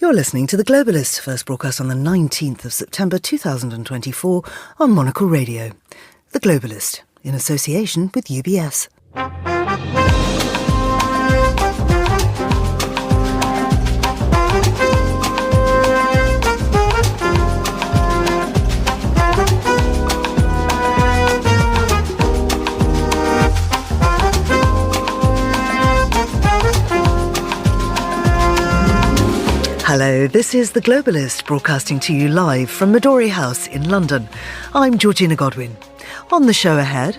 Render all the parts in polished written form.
You're listening to The Globalist, first broadcast on the 19th of September 2024 on Monocle Radio. The Globalist, in association with UBS. Hello, this is The Globalist, broadcasting to you live from Midori House in London. I'm Georgina Godwin. On the show ahead...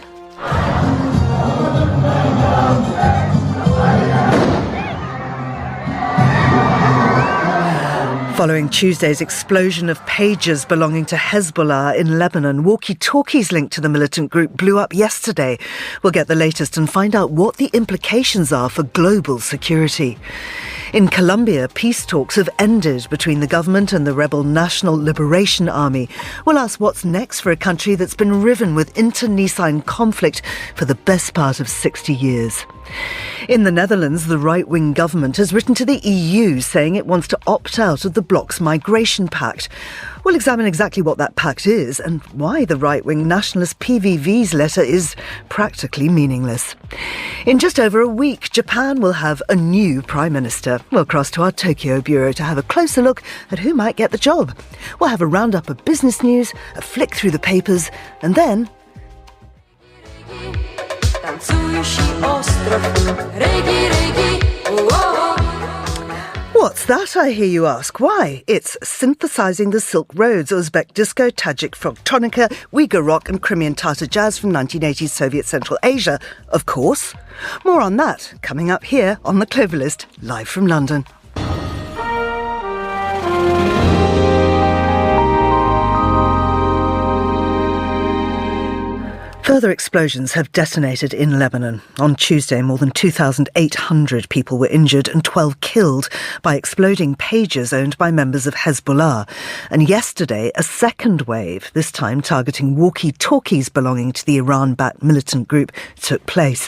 Following Tuesday's explosion of pages belonging to Hezbollah in Lebanon, walkie-talkies linked to the militant group blew up yesterday. We'll get the latest and find out what the implications are for global security. In Colombia, peace talks have ended between the government and the rebel National Liberation Army. We'll ask what's next for a country that's been riven with internecine conflict for the best part of 60 years. In the Netherlands, the right-wing government has written to the EU saying it wants to opt out of the bloc's migration pact. We'll examine exactly what that pact is and why the right-wing nationalist PVV's letter is practically meaningless. In just over a week, Japan will have a new Prime Minister. We'll cross to our Tokyo bureau to have a closer look at who might get the job. We'll have a roundup of business news, a flick through the papers, and then... What's that, I hear you ask? Why? It's synthesising the Silk Roads, Uzbek Disco, Tajik Folktronica, Uyghur rock and Crimean Tatar jazz from 1980s Soviet Central Asia, of course. More on that coming up here on The Globalist, live from London. Further explosions have detonated in Lebanon. On Tuesday, more than 2,800 people were injured and 12 killed by exploding pages owned by members of Hezbollah. And yesterday, a second wave, this time targeting walkie-talkies belonging to the Iran-backed militant group, took place.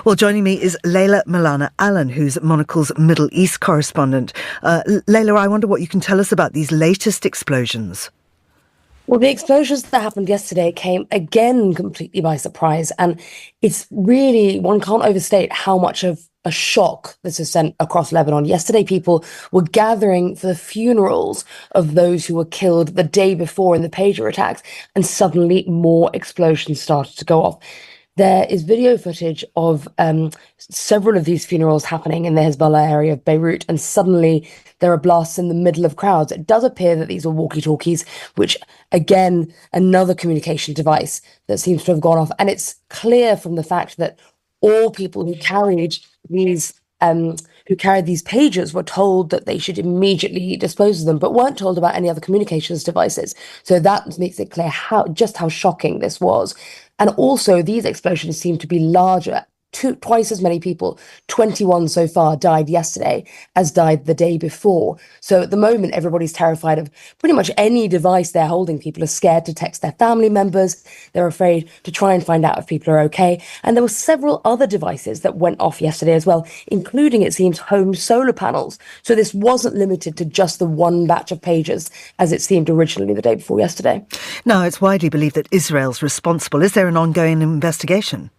Well, joining me is Layla Milana Allen, who's Monocle's Middle East correspondent. Layla, I wonder what you can tell us about these latest explosions. Well, the explosions that happened yesterday came again completely by surprise. And it's really, one can't overstate how much of a shock this has sent across Lebanon. Yesterday, people were gathering for the funerals of those who were killed the day before in the pager attacks. And suddenly more explosions started to go off. There is video footage of several of these funerals happening in the Hezbollah area of Beirut, and suddenly there are blasts in the middle of crowds. It does appear that these are walkie-talkies, which, again, another communication device that seems to have gone off. And it's clear from the fact that all people who carried these pages were told that they should immediately dispose of them, but weren't told about any other communications devices. So that makes it clear how shocking this was. And also, these explosions seem to be larger. Twice as many people, 21 so far, died yesterday as died the day before. So at the moment, everybody's terrified of pretty much any device they're holding. People are scared to text their family members. They're afraid to try and find out if people are okay. And there were several other devices that went off yesterday as well, including, it seems, home solar panels. So this wasn't limited to just the one batch of pages, as it seemed originally the day before yesterday. Now, it's widely believed that Israel's responsible. Is there an ongoing investigation?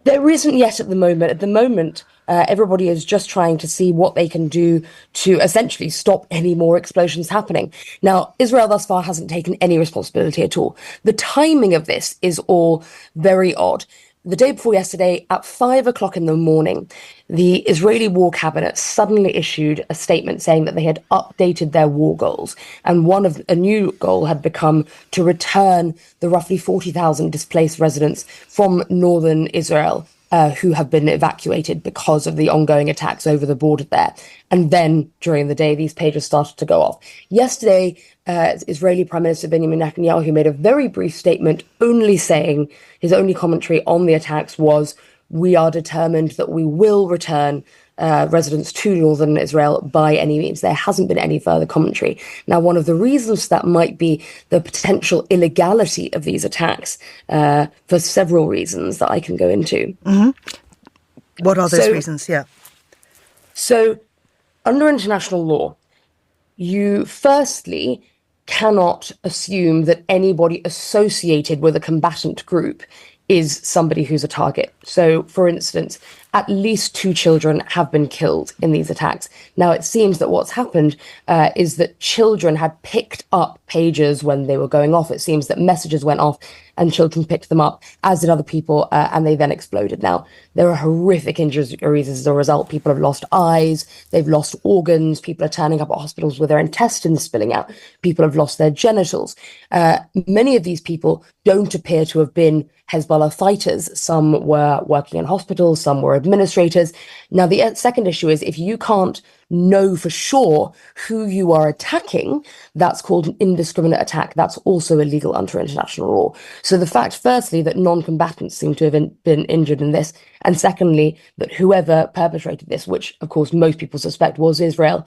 There isn't yet at the moment. At the moment, everybody is just trying to see what they can do to essentially stop any more explosions happening. Now, Israel thus far hasn't taken any responsibility at all. The timing of this is all very odd. The day before yesterday, at 5 o'clock in the morning, the Israeli War Cabinet suddenly issued a statement saying that they had updated their war goals. And a new goal had become to return the roughly 40,000 displaced residents from northern Israel who have been evacuated because of the ongoing attacks over the border there. And then during the day, these pages started to go off. Yesterday, Israeli Prime Minister Benjamin Netanyahu made a very brief statement, only saying his only commentary on the attacks was, "We are determined that we will return residents to northern Israel by any means." There hasn't been any further commentary. Now, one of the reasons that might be the potential illegality of these attacks, for several reasons that I can go into. Mm-hmm. What are those reasons? Yeah. So, under international law, you firstly cannot assume that anybody associated with a combatant group is somebody who's a target. So, for instance, at least 2 children have been killed in these attacks. Now, it seems that what's happened is that children had picked up pages when they were going off. It seems that messages went off and children picked them up, as did other people, and they then exploded. Now, there are horrific injuries as a result. People have lost eyes, they've lost organs, people are turning up at hospitals with their intestines spilling out, people have lost their genitals. Many of these people don't appear to have been Hezbollah fighters. Some were working in hospitals, some were administrators. Now, the second issue is if you can't know for sure who you are attacking, that's called an indiscriminate attack. That's also illegal under international law. So the fact, firstly, that non-combatants seem to have been injured in this, and secondly, that whoever perpetrated this, which of course most people suspect was Israel,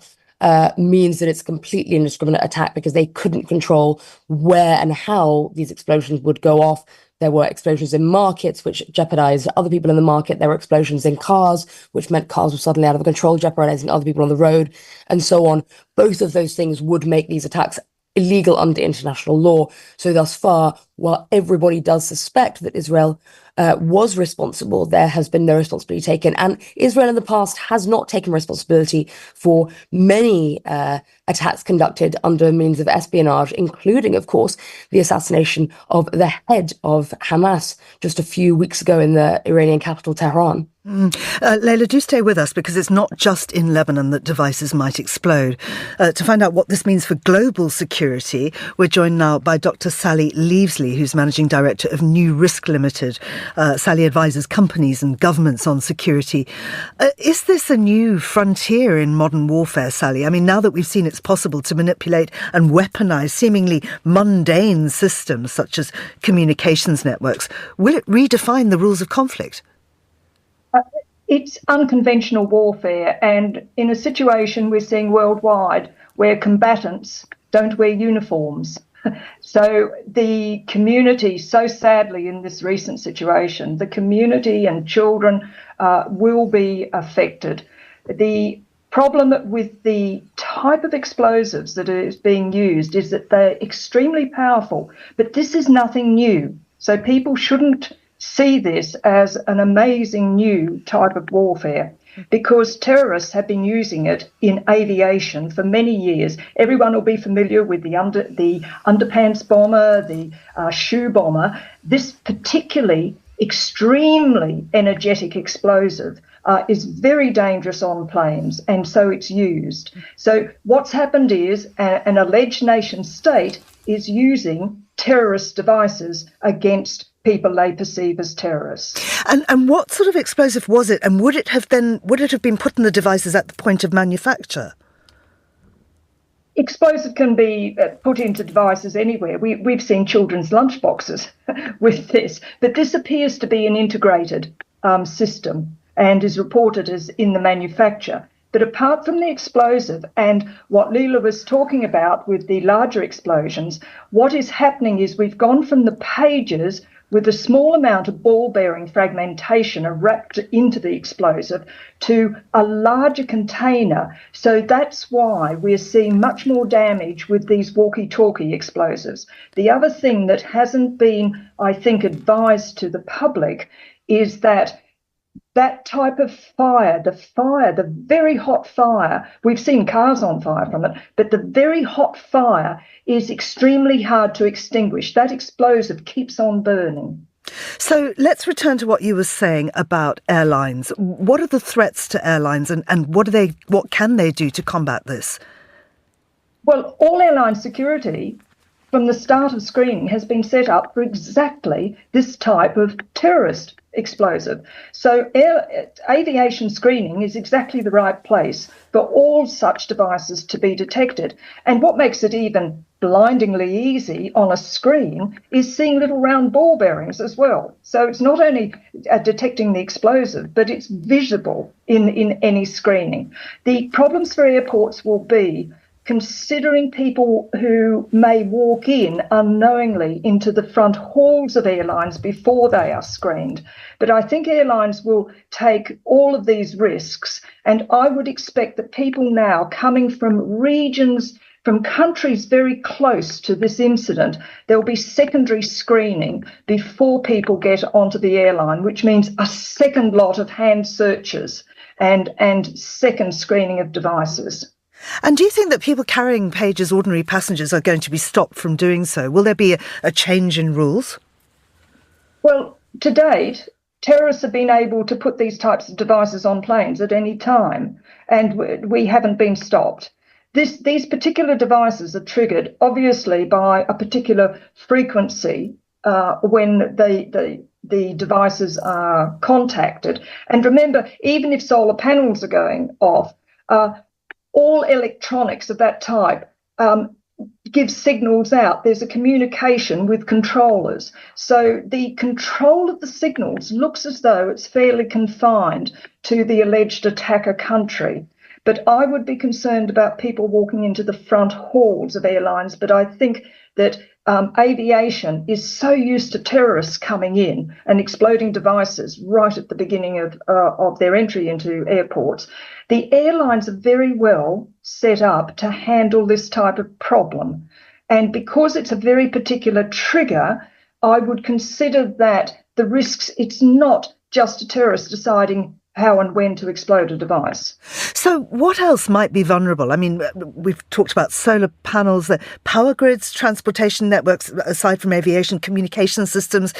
means that it's a completely indiscriminate attack because they couldn't control where and how these explosions would go off. There were explosions in markets, which jeopardized other people in the market. There were explosions in cars, which meant cars were suddenly out of control, jeopardizing other people on the road, and so on. Both of those things would make these attacks illegal under international law. So thus far, while everybody does suspect that Israel was responsible, there has been no responsibility taken. And Israel in the past has not taken responsibility for many attacks conducted under means of espionage, including, of course, the assassination of the head of Hamas just a few weeks ago in the Iranian capital, Tehran. Leila, do stay with us because it's not just in Lebanon that devices might explode. To find out what this means for global security, we're joined now by Dr. Sally Leavesley, who's Managing Director of New Risk Limited. Sally advises companies and governments on security. Is this a new frontier in modern warfare, Sally? I mean, now that we've seen it's possible to manipulate and weaponize seemingly mundane systems such as communications networks, will it redefine the rules of conflict? It's unconventional warfare, and in a situation we're seeing worldwide where combatants don't wear uniforms. So the community, so sadly in this recent situation, the community and children will be affected. The problem with the type of explosives that is being used is that they're extremely powerful, but this is nothing new. So people shouldn't see this as an amazing new type of warfare because terrorists have been using it in aviation for many years. Everyone will be familiar with the underpants bomber, the shoe bomber. This particularly extremely energetic explosive is very dangerous on planes, and so it's used. So what's happened is an alleged nation state is using terrorist devices against people they perceive as terrorists. And what sort of explosive was it? And would it have been put in the devices at the point of manufacture? Explosive can be put into devices anywhere. We've seen children's lunchboxes with this, but this appears to be an integrated system and is reported as in the manufacture. But apart from the explosive and what Leila was talking about with the larger explosions, what is happening is we've gone from the pages with a small amount of ball-bearing fragmentation wrapped into the explosive to a larger container. So that's why we're seeing much more damage with these walkie-talkie explosives. The other thing that hasn't been, I think, advised to the public is that type of fire, the very hot fire, we've seen cars on fire from it, but the very hot fire is extremely hard to extinguish. That explosive keeps on burning. So let's return to what you were saying about airlines. What are the threats to airlines and what can they do to combat this? Well, all airline security from the start of screening has been set up for exactly this type of terrorist explosive. So aviation screening is exactly the right place for all such devices to be detected. And what makes it even blindingly easy on a screen is seeing little round ball bearings as well. So it's not only detecting the explosive, but it's visible in any screening. The problems for airports will be considering people who may walk in unknowingly into the front halls of airlines before they are screened. But I think airlines will take all of these risks, and I would expect that people now coming from regions, from countries very close to this incident, there will be secondary screening before people get onto the airline, which means a second lot of hand searches and second screening of devices. And do you think that people carrying pages, ordinary passengers, are going to be stopped from doing so? Will there be a change in rules? Well, to date, terrorists have been able to put these types of devices on planes at any time, and we haven't been stopped. These particular devices are triggered, obviously, by a particular frequency when the devices are contacted. And remember, even if solar panels are going off, all electronics of that type give signals out. There's a communication with controllers. So the control of the signals looks as though it's fairly confined to the alleged attacker country. But I would be concerned about people walking into the front halls of airlines. But I think that aviation is so used to terrorists coming in and exploding devices right at the beginning of their entry into airports. The airlines are very well set up to handle this type of problem. And because it's a very particular trigger, I would consider that the risks, it's not just a terrorist deciding how and when to explode a device. So what else might be vulnerable? I mean, we've talked about solar panels, power grids, transportation networks, aside from aviation, communication systems.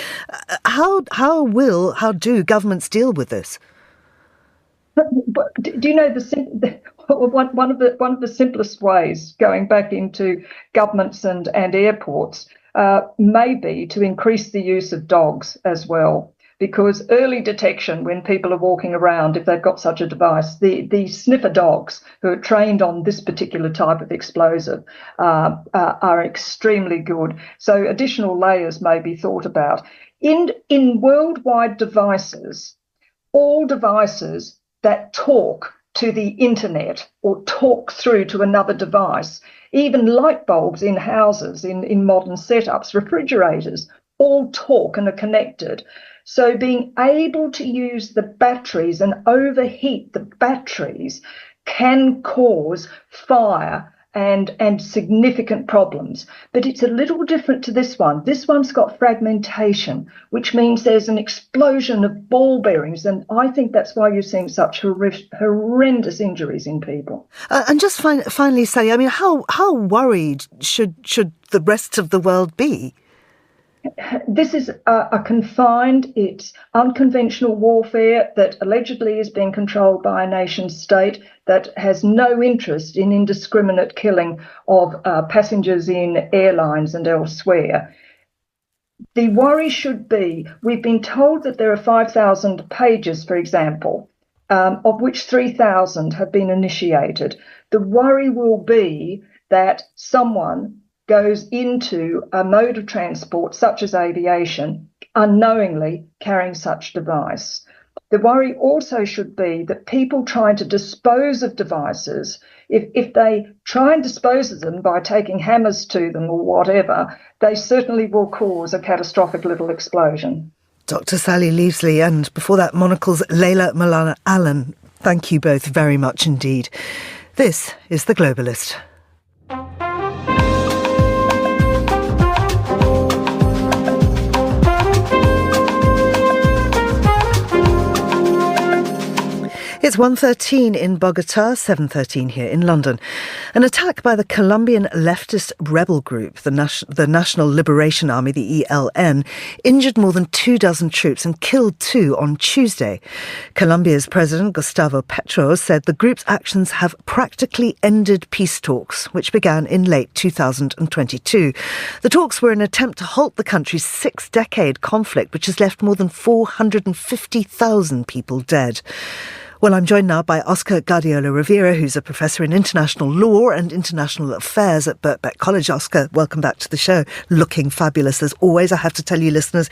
How do governments deal with this? Do you know one of the simplest ways, going back into governments and airports, may be to increase the use of dogs as well. Because early detection when people are walking around, if they've got such a device, the sniffer dogs who are trained on this particular type of explosive are extremely good. So additional layers may be thought about. In worldwide devices, all devices that talk to the internet or talk through to another device, even light bulbs in houses, in modern setups, refrigerators, all talk and are connected. So being able to use the batteries and overheat the batteries can cause fire and significant problems. But it's a little different to this one. This one's got fragmentation, which means there's an explosion of ball bearings. And I think that's why you're seeing such horrendous injuries in people. And just finally, Sally, I mean, how worried should the rest of the world be? This is a confined, it's unconventional warfare that allegedly is being controlled by a nation state that has no interest in indiscriminate killing of passengers in airlines and elsewhere. The worry should be, we've been told that there are 5,000 pages, for example, of which 3,000 have been initiated. The worry will be that someone goes into a mode of transport such as aviation, unknowingly carrying such device. The worry also should be that people trying to dispose of devices, if they try and dispose of them by taking hammers to them or whatever, they certainly will cause a catastrophic little explosion. Dr. Sally Leavesley, and before that, Monocle's Layla Malana Allen. Thank you both very much indeed. This is The Globalist. It's 1:13 in Bogota, 7:13 here in London. An attack by the Colombian leftist rebel group, the National Liberation Army, the ELN, injured more than 24 troops and killed 2 on Tuesday. Colombia's President Gustavo Petro said the group's actions have practically ended peace talks, which began in late 2022. The talks were an attempt to halt the country's 6-decade conflict, which has left more than 450,000 people dead. Well, I'm joined now by Oscar Guardiola Rivera, who's a professor in international law and international affairs at Birkbeck College. Oscar, welcome back to the show. Looking fabulous as always. I have to tell you, listeners,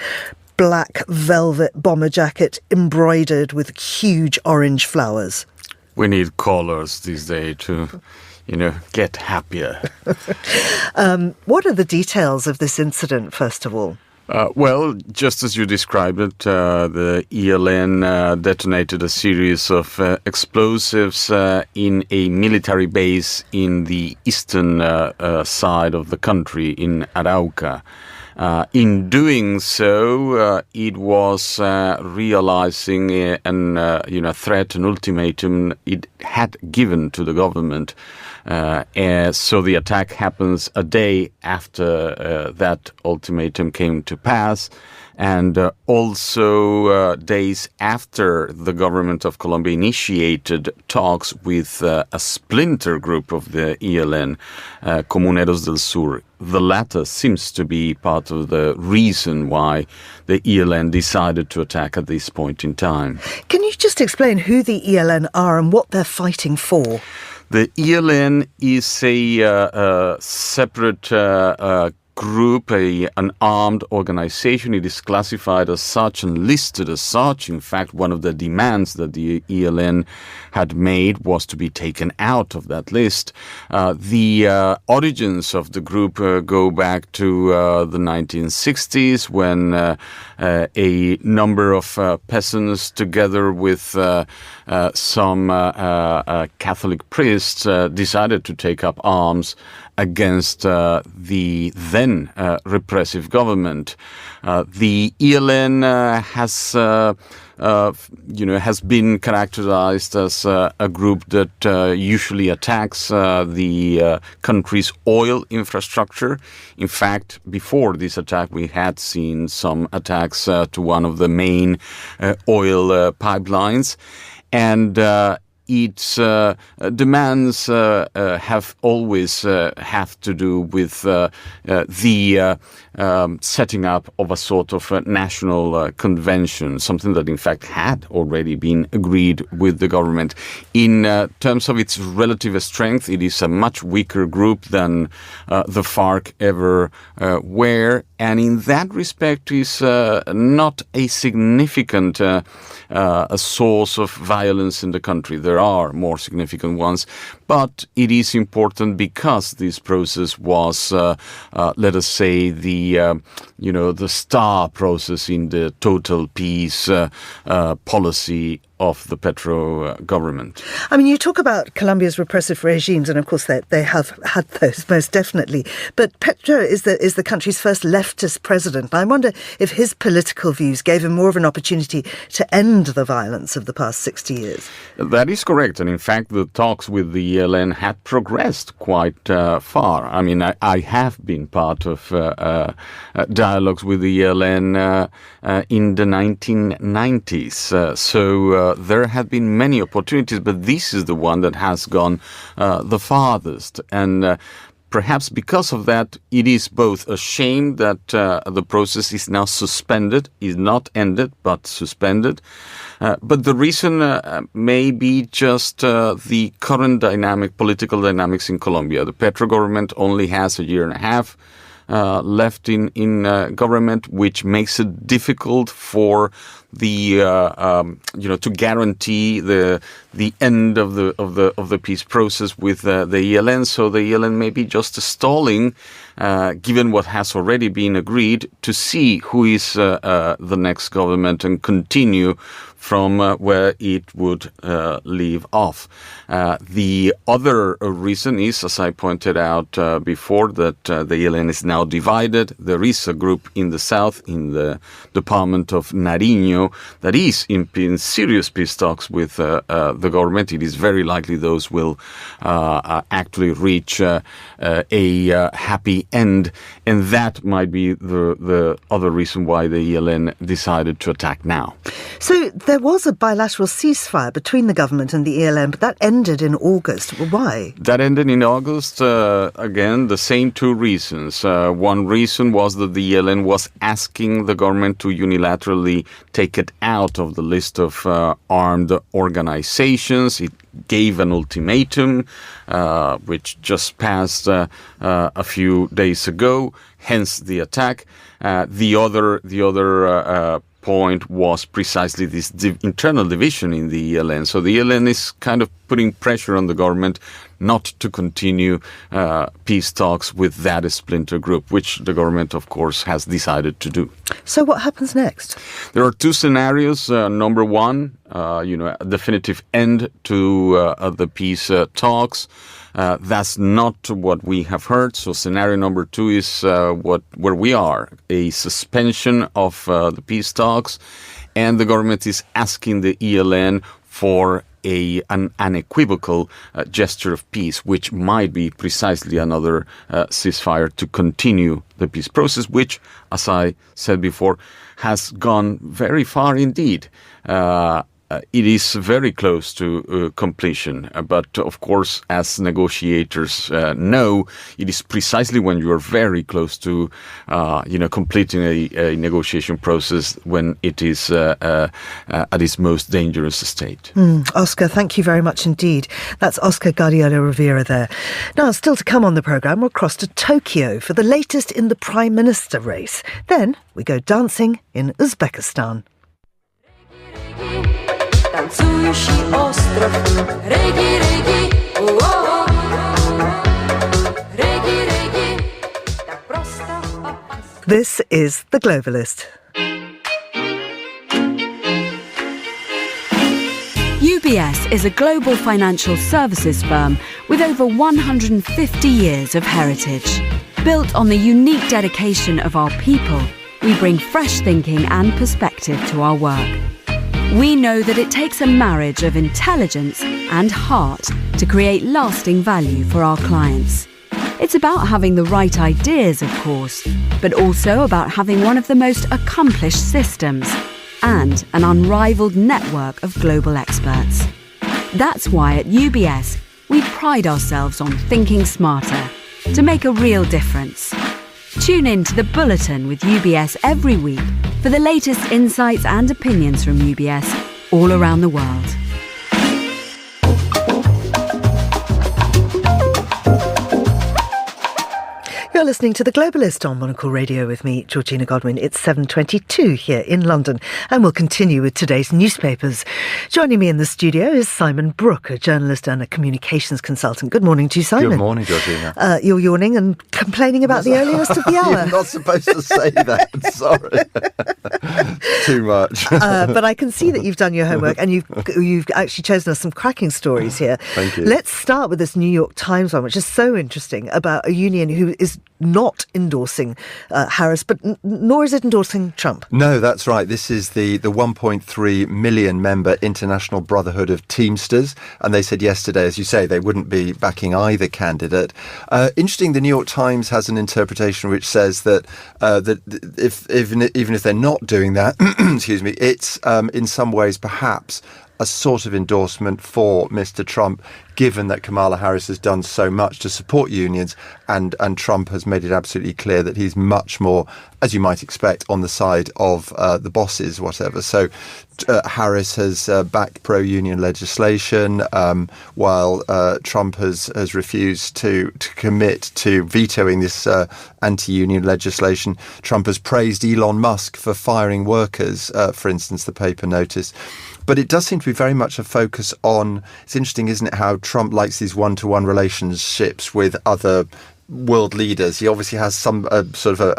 black velvet bomber jacket embroidered with huge orange flowers. We need colours these days to get happier. What are the details of this incident, first of all? Well, just as you described it, the ELN detonated a series of explosives in a military base in the eastern side of the country, in Arauca. In doing so, it was realizing a threat, an ultimatum it had given to the government. So the attack happens a day after that ultimatum came to pass, and also days after the government of Colombia initiated talks with a splinter group of the ELN, Comuneros del Sur. The latter seems to be part of the reason why the ELN decided to attack at this point in time. Can you just explain who the ELN are and what they're fighting for? The ELN is a separate group, an armed organization. It is classified as such and listed as such. In fact, one of the demands that the ELN had made was to be taken out of that list. The origins of the group go back to the 1960s when a number of peasants, together with some Catholic priests, decided to take up arms against the then repressive government. The ELN has been characterized as a group that usually attacks the country's oil infrastructure. In fact, before this attack, we had seen some attacks to one of the main oil pipelines. And its demands have always have to do with the setting up of a sort of national convention, something that in fact had already been agreed with the government. In terms of its relative strength, it is a much weaker group than the FARC ever were, and in that respect is not a significant a source of violence in the country. There are more significant ones, but it is important because this process was, let us say, the star process in the total peace policy of the Petro government. I mean, you talk about Colombia's repressive regimes, and of course they have had those, most definitely. But Petro is the country's first leftist president. I wonder if his political views gave him more of an opportunity to end the violence of the past 60 years. That is correct. And in fact, the talks with the ELN had progressed quite far. I mean, I have been part of dialogues with the ELN in the 1990s. So there have been many opportunities, but this is the one that has gone the farthest. And perhaps because of that, it is both a shame that the process is now suspended, is not ended, but suspended. But the reason may be just the current political dynamics in Colombia. The Petro government only has a year and a half left in government, which makes it difficult for the to guarantee the end of the peace process with the ELN. So the ELN may be just stalling, given what has already been agreed, to see who is the next government and continue from where it would leave off. The other reason is, as I pointed out before, that the ELN is now divided. There is a group in the south, in the department of Nariño, that is in serious peace talks with the government. It is very likely those will actually reach a happy end, and that might be the other reason why the ELN decided to attack now. So there was a bilateral ceasefire between the government and the ELN, but that ended in August. Why? That ended in August, again, the same two reasons. One reason was that the ELN was asking the government to unilaterally take it out of the list of armed organizations. It gave an ultimatum, which just passed a few days ago, hence the attack. The other point was precisely this internal division in the ELN. So the ELN is kind of putting pressure on the government not to continue peace talks with that splinter group, which the government, of course, has decided to do. So what happens next? There are two scenarios. Number one, a definitive end to the peace talks. That's not what we have heard. So scenario number two is where we are, a suspension of the peace talks, and the government is asking the ELN for an unequivocal gesture of peace, which might be precisely another ceasefire to continue the peace process, which, as I said before, has gone very far indeed. It is very close to completion, but of course, as negotiators know, it is precisely when you are very close to, completing a negotiation process when it is at its most dangerous state. Oscar, thank you very much indeed. That's Oscar Guardiola Rivera there. Now, still to come on the programme, we'll cross to Tokyo for the latest in the Prime Minister race. Then we go dancing in Uzbekistan. Танцующий остров, реги, реги, о-о-о. Реги, реги, так просто попасть. This is The Globalist. UBS is a global financial services firm with over 150 years of heritage. Built on the unique dedication of our people, we bring fresh thinking and perspective to our work. We know that it takes a marriage of intelligence and heart to create lasting value for our clients. It's about having the right ideas, of course, but also about having one of the most accomplished systems and an unrivaled network of global experts. That's why at UBS, we pride ourselves on thinking smarter to make a real difference. Tune in to The Bulletin with UBS every week for the latest insights and opinions from UBS all around the world. You're listening to The Globalist on Monocle Radio with me, Georgina Godwin. It's 7:22 here in London, and we'll continue with today's newspapers. Joining me in the studio is Simon Brooke, a journalist and a communications consultant. Good morning to you, Simon. Good morning, Georgina. You're yawning and complaining about the earliest of the hour. You're not supposed to say that. Sorry. Too much. But I can see that you've done your homework and you've actually chosen us some cracking stories here. Thank you. Let's start with this New York Times one, which is so interesting, about a union who is not endorsing Harris, but nor is it endorsing Trump. No, that's right. This is the 1.3 million member International Brotherhood of Teamsters. And they said yesterday, as you say, they wouldn't be backing either candidate. Interesting, the New York Times has an interpretation which says that even if they're not doing that, excuse me, it's in some ways perhaps a sort of endorsement for Mr. Trump, given that Kamala Harris has done so much to support unions, and Trump has made it absolutely clear that he's much more, as you might expect, on the side of the bosses, whatever. So Harris has backed pro-union legislation, while Trump has refused to commit to vetoing this anti-union legislation. Trump has praised Elon Musk for firing workers, for instance, the paper noticed. But it does seem to be very much a focus on, it's interesting, isn't it, how Trump likes these one-to-one relationships with other world leaders. He obviously has some sort of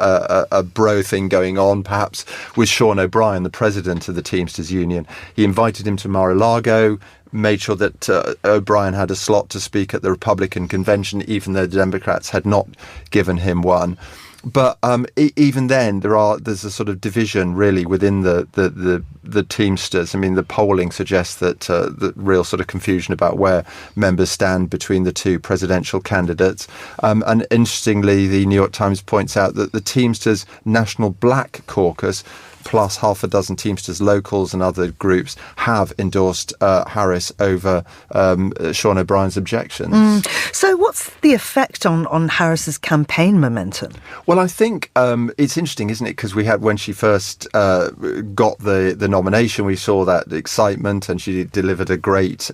a bro thing going on, perhaps, with Sean O'Brien, the president of the Teamsters Union. He invited him to Mar-a-Lago, made sure that O'Brien had a slot to speak at the Republican convention, even though the Democrats had not given him one. But even then, there's a sort of division really within the Teamsters. I mean, the polling suggests that the real sort of confusion about where members stand between the two presidential candidates. And interestingly, the New York Times points out that the Teamsters National Black Caucus, plus half a dozen Teamsters locals and other groups, have endorsed Harris over Sean O'Brien's objections. So what's the effect on Harris's campaign momentum? Well, I think it's interesting, isn't it? Because we had, when she first got the nomination, we saw that excitement, and she delivered a great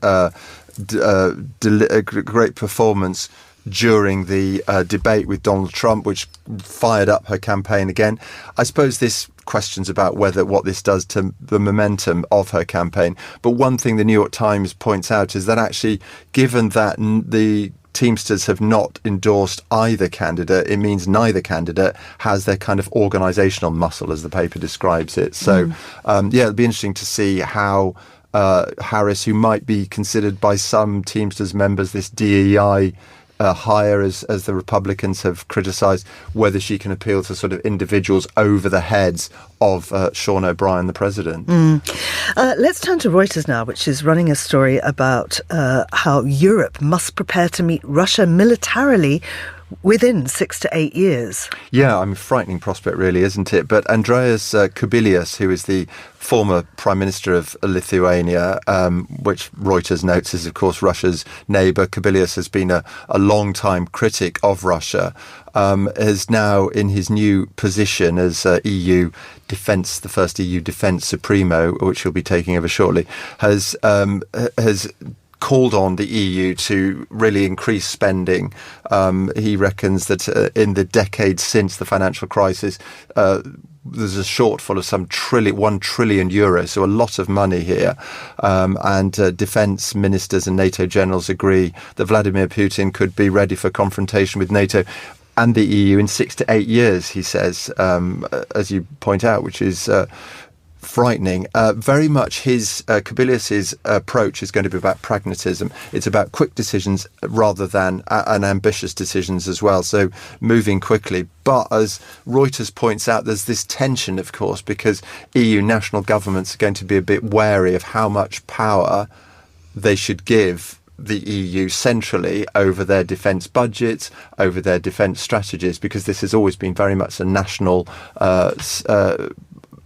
performance during the debate with Donald Trump, which fired up her campaign again. I suppose this questions about what this does to the momentum of her campaign. But one thing the New York Times points out is that actually, given that the Teamsters have not endorsed either candidate, it means neither candidate has their kind of organisational muscle, as the paper describes it. So, it'll be interesting to see how Harris, who might be considered by some Teamsters members this DEI hire, as the Republicans have criticised, whether she can appeal to sort of individuals over the heads of Sean O'Brien, the president. Let's turn to Reuters now, which is running a story about how Europe must prepare to meet Russia militarily within 6 to 8 years. Yeah, I mean, frightening prospect, really, isn't it? But Andreas Kubilius, who is the former Prime Minister of Lithuania, which Reuters notes is, of course, Russia's neighbour. Kubilius has been a long-time critic of Russia, is now in his new position as EU defence, the first EU defence supremo, which he'll be taking over shortly, has called on the EU to really increase spending. He reckons that in the decades since the financial crisis, there's a shortfall of some 1 trillion euros, so a lot of money here. And defence ministers and NATO generals agree that Vladimir Putin could be ready for confrontation with NATO and the EU in 6 to 8 years, he says, as you point out, which is frightening. Very much Kubilius's approach is going to be about pragmatism. It's about quick decisions rather than ambitious decisions as well. So moving quickly. But as Reuters points out, there's this tension, of course, because EU national governments are going to be a bit wary of how much power they should give the EU centrally over their defence budgets, over their defence strategies, because this has always been very much a national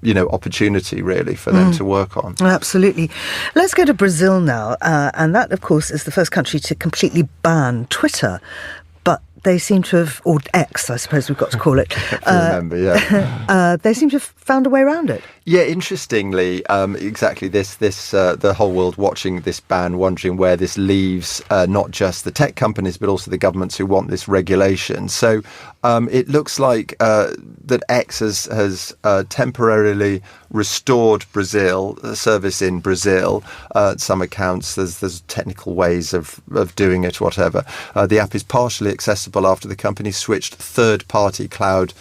opportunity, really, for them to work on. Absolutely. Let's go to Brazil now. And that, of course, is the first country to completely ban Twitter. But they seem to have, or X, I suppose we've got to call it. Remember, yeah. They seem to have found a way around it. Yeah, interestingly, exactly this the whole world watching this ban, wondering where this leaves not just the tech companies, but also the governments who want this regulation. So it looks like that X has temporarily restored Brazil, service in Brazil. Some accounts, there's technical ways of doing it, whatever. The app is partially accessible after the company switched third-party cloud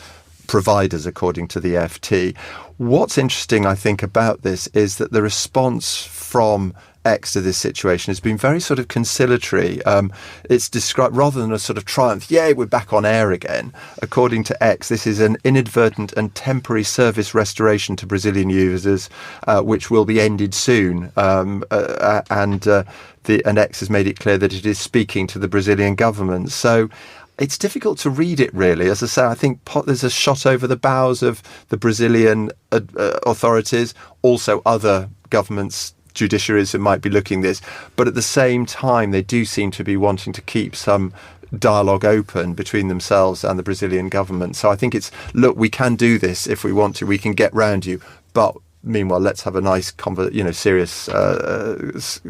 providers, according to the FT. What's interesting, I think, about this is that the response from X to this situation has been very sort of conciliatory. It's described rather than a sort of triumph, yay, we're back on air again. According to X, this is an inadvertent and temporary service restoration to Brazilian users, which will be ended soon. And X has made it clear that it is speaking to the Brazilian government. So it's difficult to read it, really. As I say, I think there's a shot over the bows of the Brazilian authorities, also other governments, judiciaries who might be looking at this. But at the same time, they do seem to be wanting to keep some dialogue open between themselves and the Brazilian government. So I think it's, look, we can do this if we want to. We can get round you. But meanwhile, let's have a nice, serious,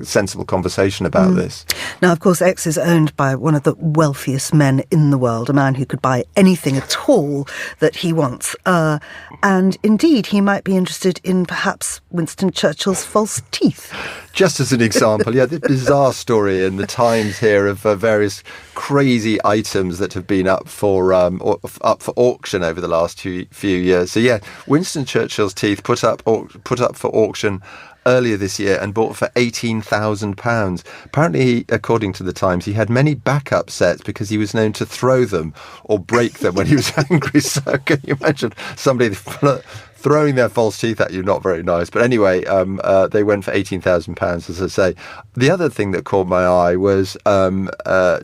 sensible conversation about this. Now, of course, X is owned by one of the wealthiest men in the world, a man who could buy anything at all that he wants. And indeed, he might be interested in perhaps Winston Churchill's false teeth. Just as an example, yeah, the bizarre story in the Times here of various crazy items that have been up for auction over the last few years. So yeah, Winston Churchill's teeth put up for auction earlier this year and bought for £18,000. Apparently, according to the Times, he had many backup sets because he was known to throw them or break them when he was angry. So can you imagine somebody throwing their false teeth at you? Not very nice. But anyway, they went for £18,000, as I say. The other thing that caught my eye was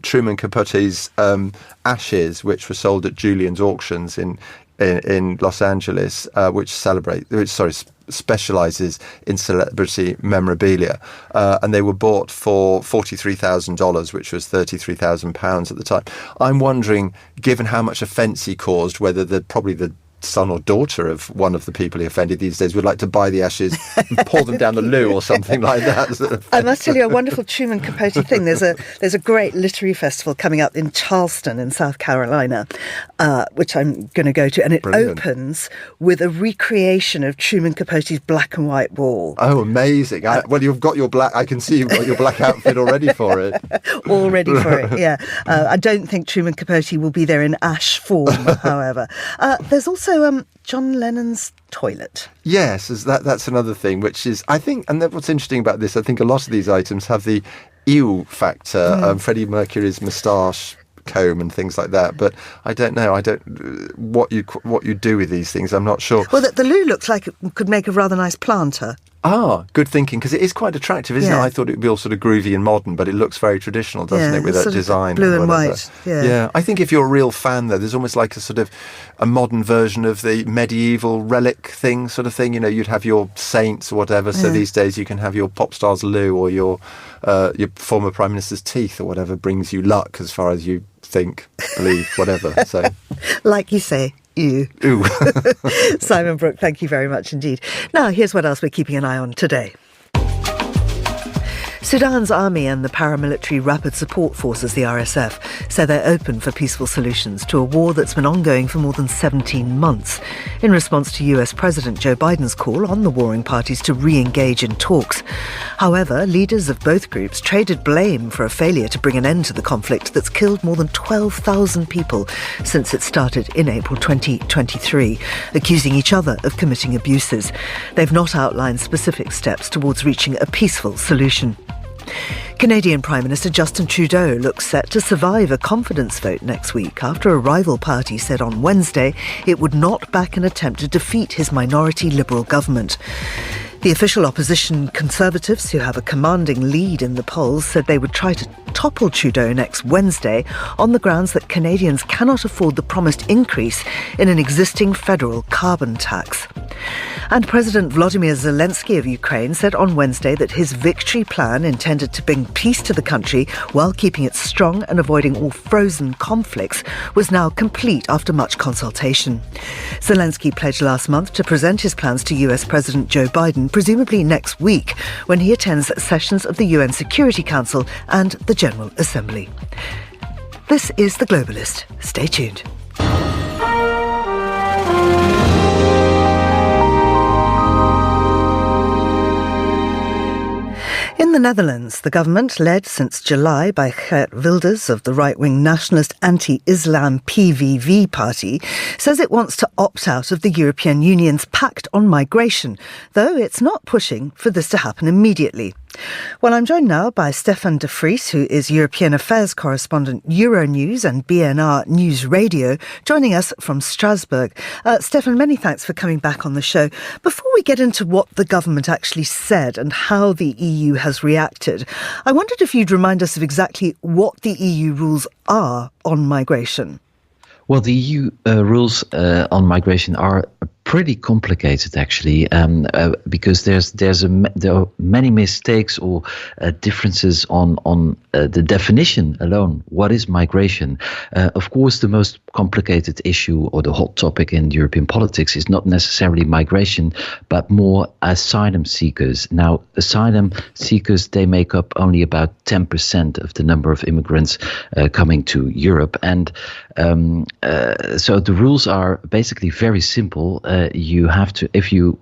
Truman Capote's ashes, which were sold at Julian's auctions in Los Angeles, which specialises in celebrity memorabilia, and they were bought for $43,000, which was £33,000 at the time. I'm wondering, given how much offence he caused, whether probably the son or daughter of one of the people he offended these days would like to buy the ashes and pour them down the loo or something like that. I must tell you a wonderful Truman Capote thing. There's a great literary festival coming up in Charleston in South Carolina, which I'm going to go to, and it opens with a recreation of Truman Capote's black and white wall. Oh, amazing! Well, you've got your black. I can see you've got your black outfit already for it. All ready for it. Yeah. I don't think Truman Capote will be there in ash form, however. There's also John Lennon's toilet. Yes, that's another thing, which is, I think, and what's interesting about this, I think a lot of these items have the ew factor. Freddie Mercury's moustache comb and things like that, but I don't know. What you do with these things, I'm not sure. Well, the loo looks like it could make a rather nice planter. Ah, good thinking, because it is quite attractive, isn't it? I thought it would be all sort of groovy and modern, but it looks very traditional, doesn't it, with that design? Blue and white, Yeah, I think if you're a real fan, though, there's almost like a sort of a modern version of the medieval relic thing, sort of thing. You know, you'd have your saints or whatever, so these days you can have your pop star's loo or your former Prime Minister's teeth or whatever brings you luck, as far as you think, believe, whatever. So, like you say. Ooh. Simon Brooke, thank you very much indeed. Now, here's what else we're keeping an eye on today. Sudan's army and the paramilitary Rapid Support Forces, the RSF, say they're open for peaceful solutions to a war that's been ongoing for more than 17 months, in response to US President Joe Biden's call on the warring parties to re-engage in talks. However, leaders of both groups traded blame for a failure to bring an end to the conflict that's killed more than 12,000 people since it started in April 2023, accusing each other of committing abuses. They've not outlined specific steps towards reaching a peaceful solution. Canadian Prime Minister Justin Trudeau looks set to survive a confidence vote next week after a rival party said on Wednesday it would not back an attempt to defeat his minority Liberal government. The official opposition Conservatives, who have a commanding lead in the polls, said they would try to topple Trudeau next Wednesday on the grounds that Canadians cannot afford the promised increase in an existing federal carbon tax. And President Volodymyr Zelensky of Ukraine said on Wednesday that his victory plan intended to bring peace to the country while keeping it strong and avoiding all frozen conflicts was now complete after much consultation. Zelensky pledged last month to present his plans to US President Joe Biden, presumably next week, when he attends sessions of the UN Security Council and the General Assembly. This is The Globalist. Stay tuned. In the Netherlands, the government, led since July by Geert Wilders of the right-wing nationalist anti-Islam PVV party, says it wants to opt out of the European Union's pact on migration, though it's not pushing for this to happen immediately. Well, I'm joined now by Stefan de Vries, who is European Affairs correspondent, Euronews and BNR News Radio, joining us from Strasbourg. Stefan, many thanks for coming back on the show. Before we get into what the government actually said and how the EU has reacted, I wondered if you'd remind us of exactly what the EU rules are on migration. Well, the EU rules on migration are pretty complicated, actually, because there are many mistakes or differences on the definition alone. What is migration? Of course, the most complicated issue or the hot topic in European politics is not necessarily migration, but more asylum seekers. Now, asylum seekers, they make up only about 10% of the number of immigrants coming to Europe. And so the rules are basically very simple. You have to, if you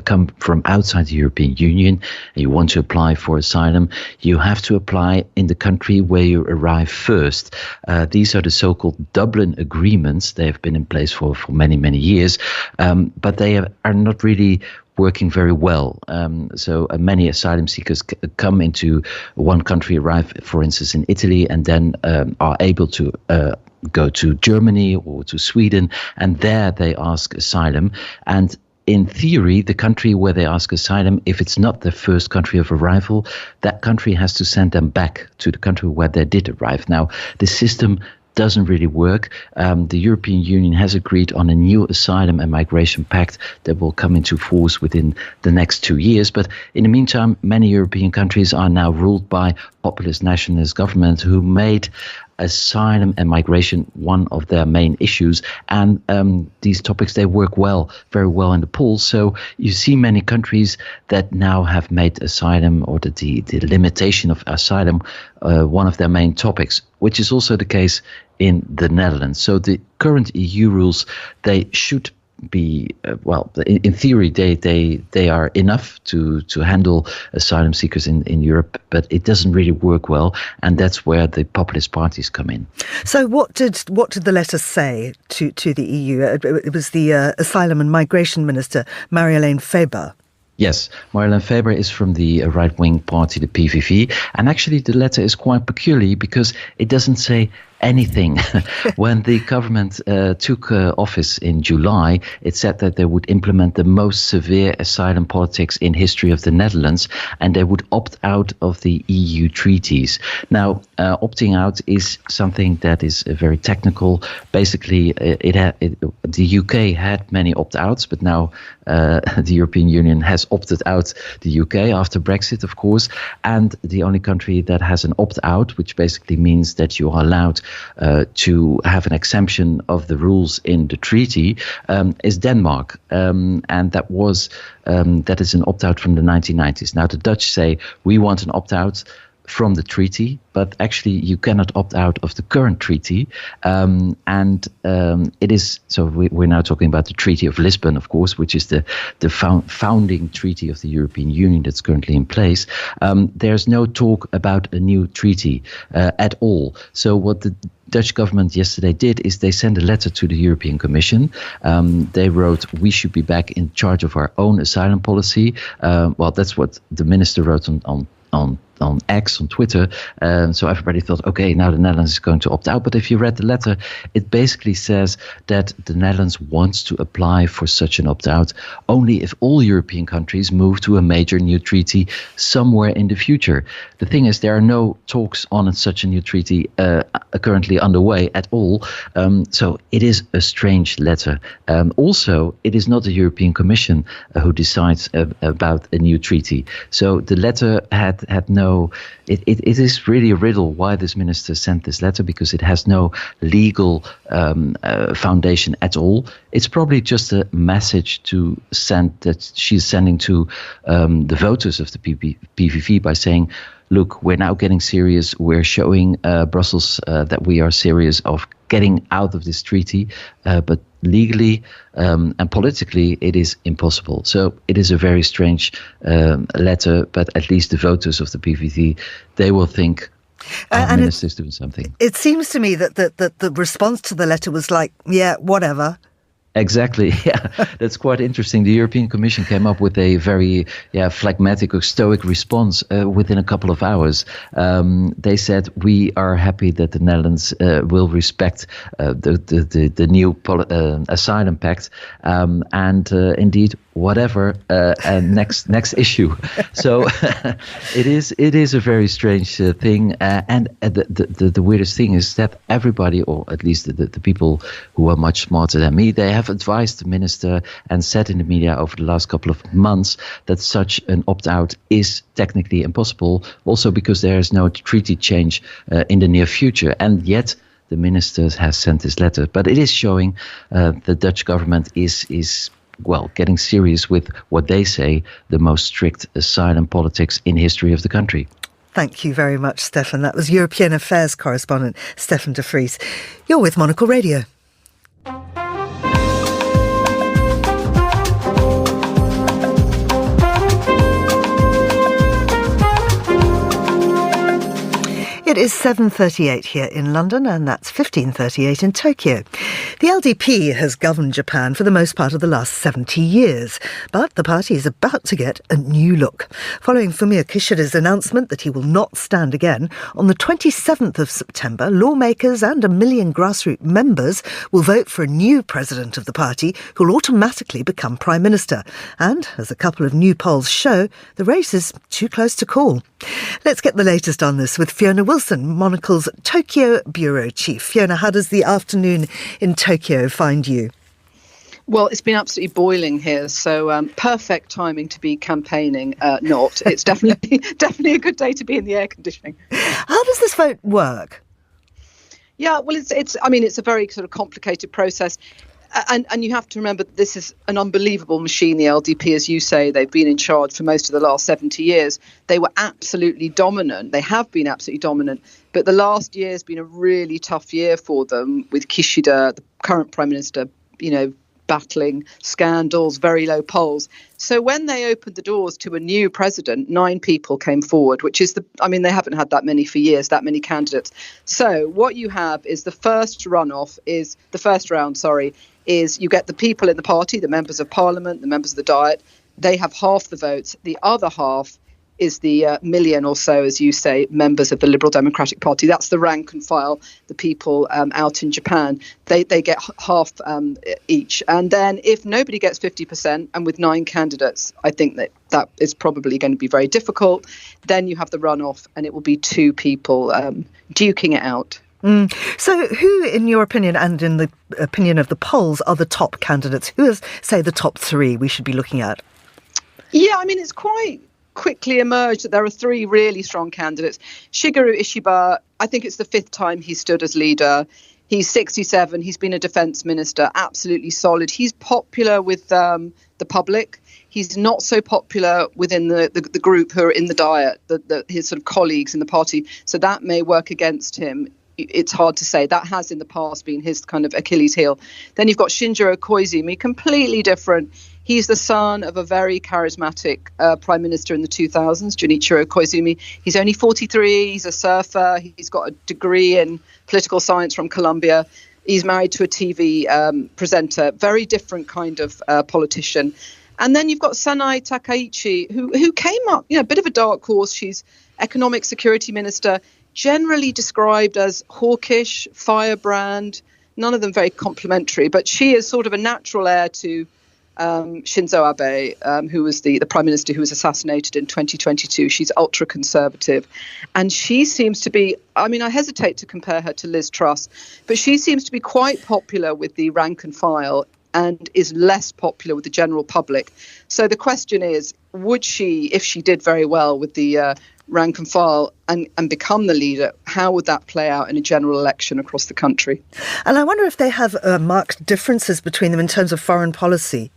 come from outside the European Union and you want to apply for asylum, you have to apply in the country where you arrive first. These are the so-called Dublin agreements. They have been in place for many, many years, but they are not really working very well. So many asylum seekers come into one country, arrive, for instance, in Italy, and then are able to go to Germany or to Sweden, and there they ask asylum. And in theory, the country where they ask asylum, if it's not their first country of arrival, that country has to send them back to the country where they did arrive. Now, the system doesn't really work. The European Union has agreed on a new asylum and migration pact that will come into force within the next 2 years. But in the meantime, many European countries are now ruled by populist nationalist governments who made asylum and migration one of their main issues, and these topics, they work very well in the polls. So you see many countries that now have made asylum or the limitation of asylum one of their main topics, which is also the case in the Netherlands. So the current EU rules, they should be in theory they are enough to handle asylum seekers in Europe, but it doesn't really work well, and that's where the populist parties come in. So what did the letter say to the EU? It was the Asylum and Migration Minister, Marjolein Faber. Yes, Marjolein Faber is from the right-wing party, the PVV, and actually the letter is quite peculiar because it doesn't say anything. When the government took office in July, it said that they would implement the most severe asylum politics in history of the Netherlands, and they would opt out of the EU treaties. Now, opting out is something that is very technical. Basically, the UK had many opt-outs, but now the European Union has opted out the UK after Brexit, of course, and the only country that has an opt-out, which basically means that you are allowed to have an exemption of the rules in the treaty, is Denmark, and that is an opt-out from the 1990s. Now the Dutch say we want an opt-out from the treaty, but actually you cannot opt out of the current treaty, and it is so. We're now talking about the Treaty of Lisbon, of course, which is the founding treaty of the European Union that's currently in place. There's no talk about a new treaty at all. So what the Dutch government yesterday did is they sent a letter to the European Commission. They wrote, we should be back in charge of our own asylum policy. That's what the minister wrote on X, on Twitter. So everybody thought, okay, now the Netherlands is going to opt out. But if you read the letter, it basically says that the Netherlands wants to apply for such an opt-out only if all European countries move to a major new treaty somewhere in the future. The thing is, there are no talks on such a new treaty currently underway at all. So it is a strange letter. Also, it is not the European Commission who decides about a new treaty. So the letter had no. It is really a riddle why this minister sent this letter, because it has no legal foundation at all. It's probably just a message to send that she's sending to the voters of the PVV by saying, look, we're now getting serious. We're showing Brussels that we are serious of getting out of this treaty, but legally and politically it is impossible. So it is a very strange letter, but at least the voters of the PVV, they will think our minister's doing something. It seems to me that the response to the letter was like, yeah, whatever. Exactly. Yeah, that's quite interesting. The European Commission came up with a very phlegmatic or stoic response within a couple of hours. They said, we are happy that the Netherlands will respect the new asylum pact, and indeed whatever next issue. So it is a very strange thing, and the weirdest thing is that everybody, or at least the people who are much smarter than me, they have advised the minister and said in the media over the last couple of months that such an opt-out is technically impossible, also because there is no treaty change in the near future, and yet the minister has sent this letter. But it is showing the Dutch government is getting serious with what they say the most strict asylum politics in history of the country. Thank you very much, Stefan. That was European Affairs correspondent Stefan de Vries. You're with Monocle Radio. It is 7:38 here in London, and that's 15:38 in Tokyo. The LDP has governed Japan for the most part of the last 70 years, but the party is about to get a new look. Following Fumio Kishida's announcement that he will not stand again, on the 27th of September, lawmakers and 1 million grassroots members will vote for a new president of the party who will automatically become Prime Minister. And, as a couple of new polls show, the race is too close to call. Let's get the latest on this with Fiona Wilson, Monocle's Tokyo Bureau Chief. Fiona, how does the afternoon in Tokyo find you? Well, it's been absolutely boiling here, so perfect timing to be campaigning. Not. It's definitely a good day to be in the air conditioning. How does this vote work? Yeah, well, it's a very sort of complicated process. And you have to remember that this is an unbelievable machine, the LDP, as you say. They've been in charge for most of the last 70 years. They were absolutely dominant. They have been absolutely dominant. But the last year has been a really tough year for them, with Kishida, the current Prime Minister, battling scandals, very low polls. So when they opened the doors to a new president, 9 people came forward, which is they haven't had that many for years, that many candidates. So what you have is the first round, is you get the people in the party, the members of parliament, the members of the Diet. They have half the votes. The other half is the million or so, as you say, members of the Liberal Democratic Party. That's the rank and file, the people out in Japan. They get half each. And then if nobody gets 50%, and with 9 candidates, I think that is probably going to be very difficult, then you have the runoff, and it will be 2 people duking it out. So who, in your opinion, and in the opinion of the polls, are the top candidates? Who is, say, the top 3 we should be looking at? Yeah, it's quite quickly emerged that there are 3 really strong candidates. Shigeru Ishiba, I think it's the 5th time he stood as leader. He's 67. He's been a defence minister, absolutely solid. He's popular with the public. He's not so popular within the group who are in the Diet, his sort of colleagues in the party. So that may work against him. It's hard to say. That has in the past been his kind of Achilles heel. Then you've got Shinjiro Koizumi, completely different. He's the son of a very charismatic prime minister in the 2000s, Junichiro Koizumi. He's only 43. He's a surfer. He's got a degree in political science from Colombia. He's married to a TV presenter. Very different kind of politician. And then you've got Sanai Takaichi, who came up, a bit of a dark horse. She's economic security minister, generally described as hawkish, firebrand, none of them very complimentary, but she is sort of a natural heir to Shinzo Abe, who was the prime minister who was assassinated in 2022. She's ultra conservative, and she seems to be, I hesitate to compare her to Liz Truss, but she seems to be quite popular with the rank and file and is less popular with the general public. So the question is, would she, if she did very well with the rank and file and become the leader, how would that play out in a general election across the country? And I wonder if they have marked differences between them in terms of foreign policy.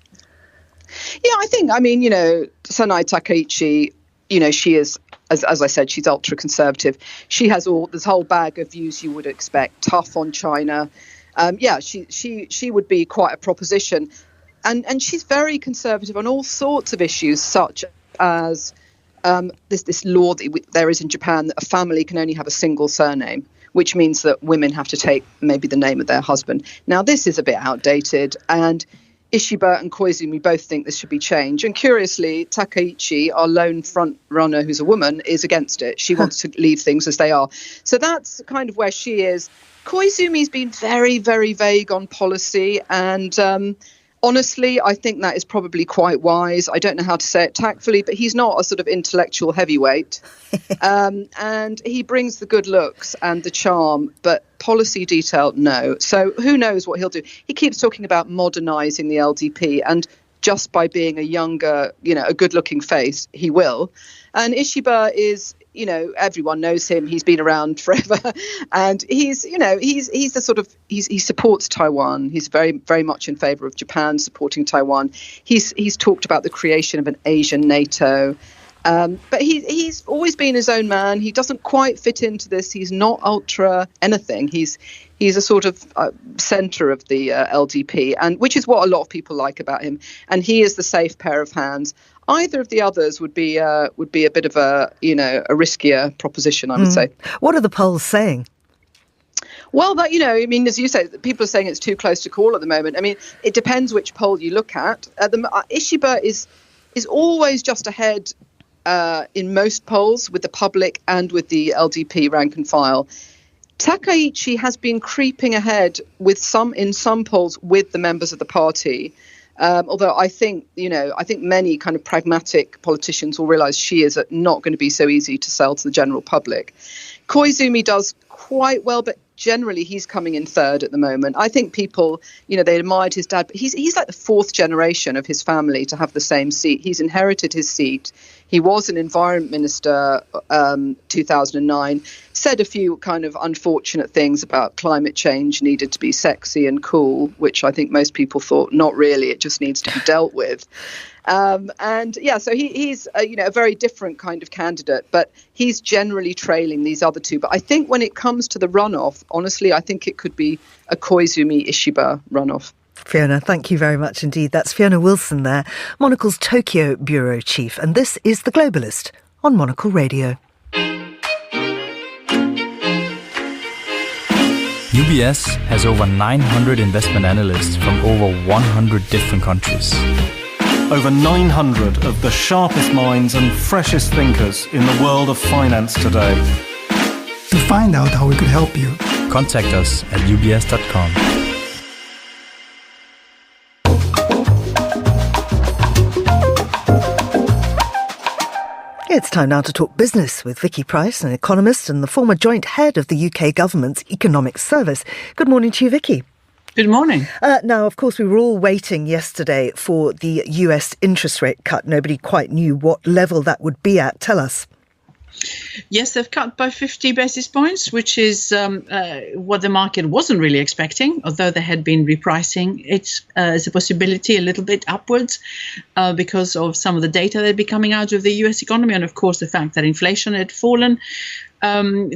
Yeah, I think, Sanai Takaichi, she is, as I said, she's ultra conservative. She has this whole bag of views you would expect, tough on China. She would be quite a proposition. And she's very conservative on all sorts of issues, such as this law that there is in Japan that a family can only have a single surname, which means that women have to take maybe the name of their husband. Now, this is a bit outdated, and Ishiba and Koizumi both think this should be changed. And curiously, Takaichi, our lone front runner who's a woman, is against it. She wants to leave things as they are. So that's kind of where she is. Koizumi's been very, very vague on policy, and honestly, I think that is probably quite wise. I don't know how to say it tactfully, but he's not a sort of intellectual heavyweight. And he brings the good looks and the charm, but policy detail, no. So who knows what he'll do? He keeps talking about modernising the LDP, and just by being a younger, a good-looking face, he will. And Ishiba is, everyone knows him. He's been around forever, and he's the sort of he supports Taiwan. He's very, very much in favour of Japan supporting Taiwan. He's talked about the creation of an Asian NATO. But he's always been his own man. He doesn't quite fit into this. He's not ultra anything. He's a sort of centre of the LDP, and which is what a lot of people like about him. And he is the safe pair of hands. Either of the others would be a bit of a riskier proposition, I would say. What are the polls saying? Well, that, I mean, as you say, people are saying it's too close to call at the moment. I mean, it depends which poll you look at. Ishiba is always just ahead in most polls with the public and with the LDP rank and file. Takaichi has been creeping ahead in some polls with the members of the party. Although I think many kind of pragmatic politicians will realise she is not going to be so easy to sell to the general public. Koizumi does quite well, but generally he's coming in third at the moment. I think people, they admired his dad, but he's like the fourth generation of his family to have the same seat. He's inherited his seat. He was an environment minister 2009, said a few kind of unfortunate things about climate change needed to be sexy and cool, which I think most people thought not really, it just needs to be dealt with. So he's a very different kind of candidate, but he's generally trailing these other two. But I think when it comes to the runoff, honestly, I think it could be a Koizumi-Ishiba runoff. Fiona, thank you very much indeed. That's Fiona Wilson there, Monocle's Tokyo Bureau Chief. And this is The Globalist on Monocle Radio. UBS has over 900 investment analysts from over 100 different countries. Over 900 of the sharpest minds and freshest thinkers in the world of finance today. To find out how we could help you, contact us at ubs.com. It's time now to talk business with Vicky Price, an economist and the former joint head of the UK government's Economic Service. Good morning to you, Vicky. Good morning. Now, of course, we were all waiting yesterday for the US interest rate cut. Nobody quite knew what level that would be at. Tell us. Yes, they've cut by 50 basis points, which is what the market wasn't really expecting, although they had been repricing it as a possibility a little bit upwards because of some of the data that had been coming out of the US economy. And of course, the fact that inflation had fallen to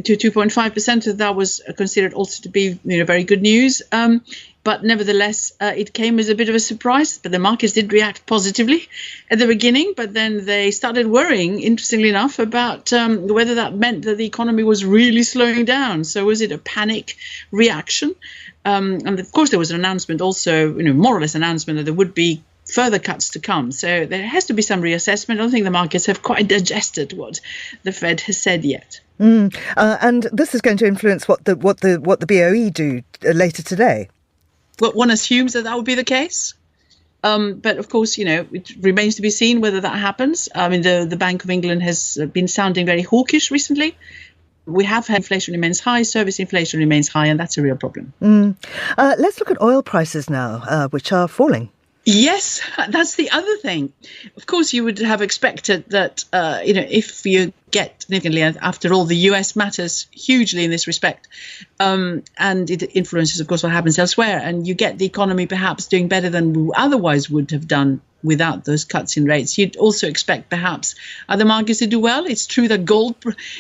2.5%. That was considered also to be very good news. But nevertheless, it came as a bit of a surprise. But the markets did react positively at the beginning. But then they started worrying, interestingly enough, about whether that meant that the economy was really slowing down. So was it a panic reaction? And of course, there was an announcement also, more or less announcement that there would be further cuts to come. So there has to be some reassessment. I don't think the markets have quite digested what the Fed has said yet. And this is going to influence what the BOE do later today. Well, one assumes that would be the case. But of course, it remains to be seen whether that happens. I mean, the Bank of England has been sounding very hawkish recently. We have had inflation remains high, service inflation remains high, and that's a real problem. Let's look at oil prices now, which are falling. Yes, that's the other thing. Of course, you would have expected that, if you get significantly, after all, the US matters hugely in this respect. And it influences, of course, what happens elsewhere. And you get the economy perhaps doing better than we otherwise would have done without those cuts in rates. You'd also expect perhaps other markets to do well. It's true that gold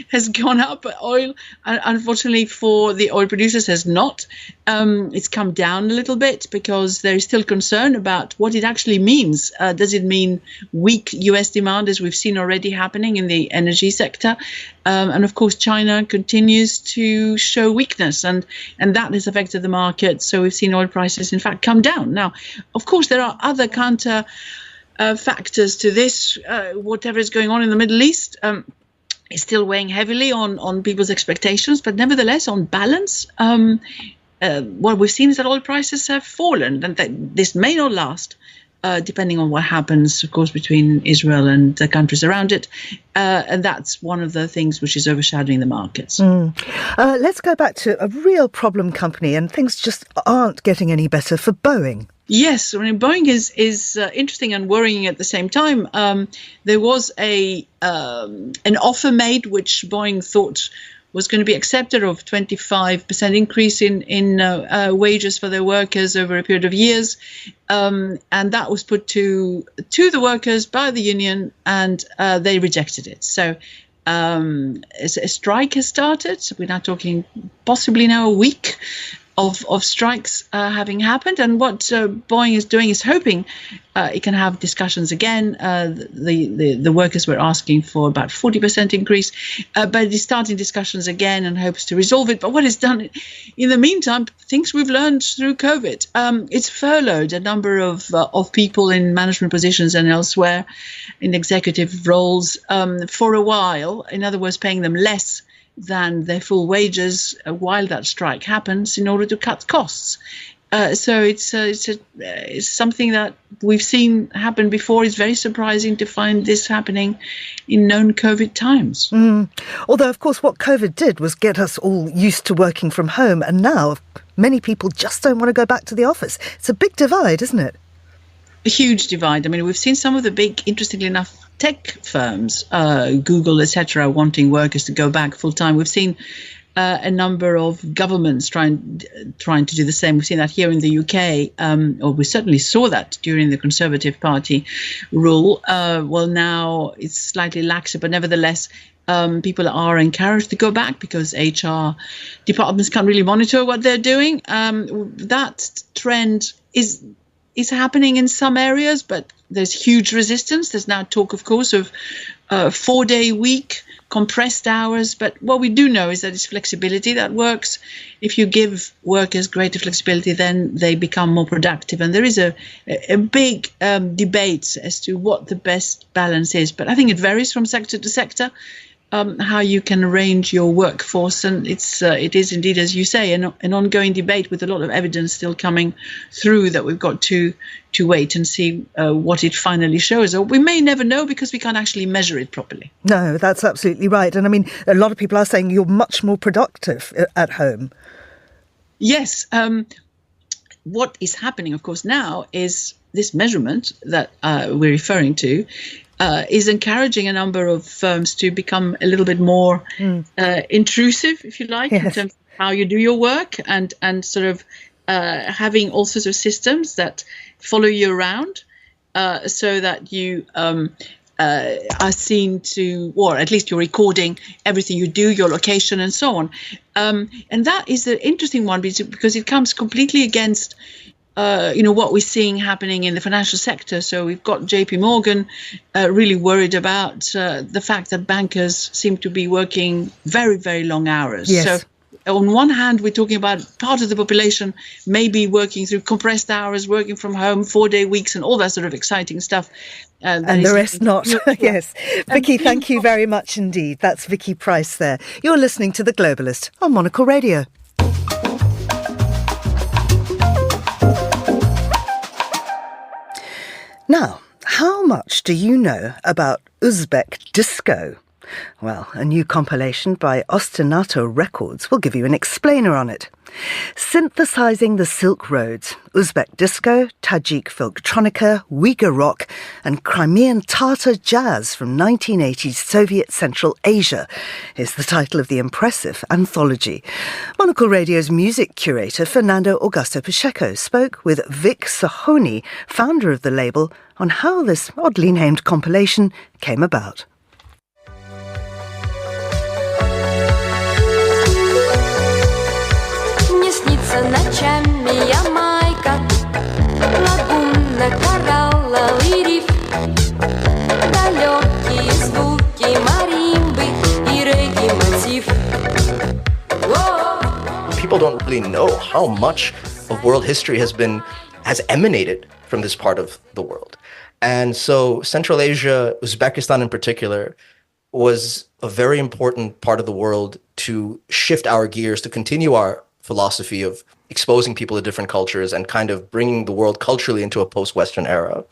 has gone up, but oil, unfortunately for the oil producers, has not. It's come down a little bit because there is still concern about what it actually means. Does it mean weak US demand, as we've seen already happening in the energy sector? And of course, China continues to show weakness, and that has affected the market. So we've seen oil prices, in fact, come down. Now, of course, there are other counter factors to this. Whatever is going on in the Middle East is still weighing heavily on people's expectations. But nevertheless, on balance, what we've seen is that oil prices have fallen, and that this may not last. Depending on what happens, of course, between Israel and the countries around it. And that's one of the things which is overshadowing the markets. Let's go back to a real problem company, and things just aren't getting any better for Boeing. Yes, I mean, Boeing is interesting and worrying at the same time. There was an offer made which Boeing thought was going to be accepted of 25% increase in wages for their workers over a period of years. And that was put to the workers by the union, and they rejected it. So a strike has started. So we're now talking possibly now a week. of strikes having happened. And what Boeing is doing is hoping it can have discussions again. The workers were asking for about 40% increase, but it's starting discussions again and hopes to resolve it. But what it's done in the meantime, things we've learned through COVID, it's furloughed a number of people in management positions and elsewhere in executive roles for a while. In other words, paying them less than their full wages while that strike happens in order to cut costs. So it's something that we've seen happen before. It's very surprising to find this happening in known COVID times. Although, of course, what COVID did was get us all used to working from home, and now many people just don't want to go back to the office. It's a big divide, isn't it? A huge divide. I mean, we've seen some of the big, interestingly enough, tech firms, Google, etc., wanting workers to go back full time. We've seen a number of governments trying to do the same. We've seen that here in the UK, or we certainly saw that during the Conservative Party rule. Well, now it's slightly laxer, but nevertheless, people are encouraged to go back because HR departments can't really monitor what they're doing. That trend is happening in some areas, but there's huge resistance. There's now talk, of course, of 4-day week, compressed hours. But what we do know is that it's flexibility that works. If you give workers greater flexibility, then they become more productive. And there is a big debate as to what the best balance is. But I think it varies from sector to sector. How you can arrange your workforce, and it is indeed, as you say, an ongoing debate with a lot of evidence still coming through that we've got to wait and see what it finally shows. Or we may never know because we can't actually measure it properly. No, that's absolutely right. And I mean, a lot of people are saying you're much more productive at home. Yes. What is happening, of course, now is this measurement that we're referring to is encouraging a number of firms to become a little bit more intrusive, if you like, in terms of how you do your work, and sort of having all sorts of systems that follow you around so that you are seen to, or at least you're recording everything you do, your location and so on. And that is the interesting one because it comes completely against what we're seeing happening in the financial sector. So we've got JP Morgan really worried about the fact that bankers seem to be working very, very long hours. Yes. So on one hand, we're talking about part of the population maybe working through compressed hours, working from home, 4-day weeks and all that sort of exciting stuff. And the rest not. Yes. Vicky, thank you very much indeed. That's Vicky Price there. You're listening to The Globalist on Monocle Radio. Now, how much do you know about Uzbek Disco? Well, a new compilation by Ostinato Records will give you an explainer on it. Synthesizing the Silk Roads, Uzbek disco, Tajik folktronica, Uyghur rock and Crimean Tatar jazz from 1980s Soviet Central Asia is the title of the impressive anthology. Monocle Radio's music curator Fernando Augusto Pacheco spoke with Vic Sohoni, founder of the label, on how this oddly named compilation came about. Ночами Ямайка, лагуна, коралловый риф, далекие звуки маримбы и регги-мотив. People don't really know how much of world history has emanated from this part of the world. And so Central Asia, Uzbekistan in particular, was a very important part of the world to shift our gears, to continue our philosophy of exposing people to different cultures and kind of bringing the world culturally into a post-Western era.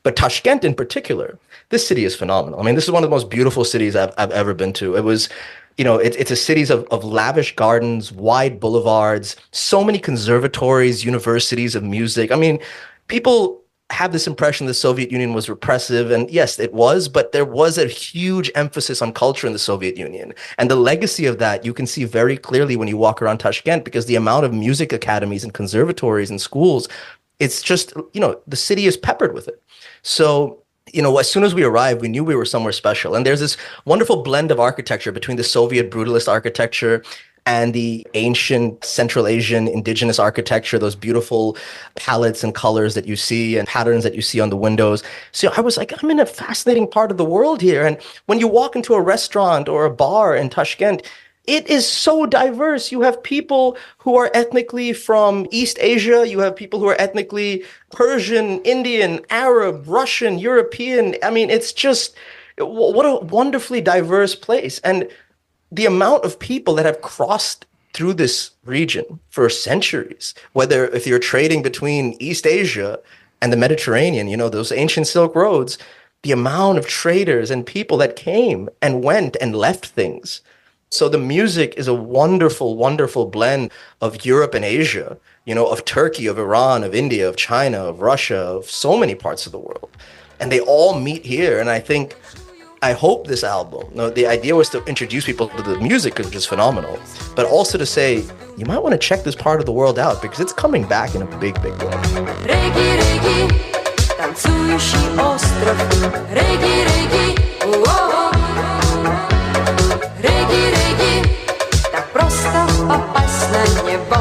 But Tashkent in particular, this city is phenomenal. I mean, this is one of the most beautiful cities I've ever been to. It was, it's a series of lavish gardens, wide boulevards, so many conservatories, universities of music. I mean, people have this impression the Soviet Union was repressive, and yes, it was, but there was a huge emphasis on culture in the Soviet Union. And the legacy of that you can see very clearly when you walk around Tashkent, because the amount of music academies and conservatories and schools, it's just, the city is peppered with it. So, as soon as we arrived, we knew we were somewhere special. And there's this wonderful blend of architecture between the Soviet brutalist architecture and the ancient Central Asian indigenous architecture, those beautiful palettes and colors that you see and patterns that you see on the windows. So I was like, I'm in a fascinating part of the world here. And when you walk into a restaurant or a bar in Tashkent, it is so diverse. You have people who are ethnically from East Asia. You have people who are ethnically Persian, Indian, Arab, Russian, European. I mean, it's just, what a wonderfully diverse place. And the amount of people that have crossed through this region for centuries, whether if you're trading between East Asia and the Mediterranean, those ancient Silk Roads, the amount of traders and people that came and went and left things. So the music is a wonderful, wonderful blend of Europe and Asia, of Turkey, of Iran, of India, of China, of Russia, of so many parts of the world. And they all meet here. And I hope this album, the idea was to introduce people to the music, which is phenomenal, but also to say, you might want to check this part of the world out because it's coming back in a big, big way. Regi, regi, танцующий остров. Regi, regi, о-о-о. Regi, regi, так просто попасть на небо.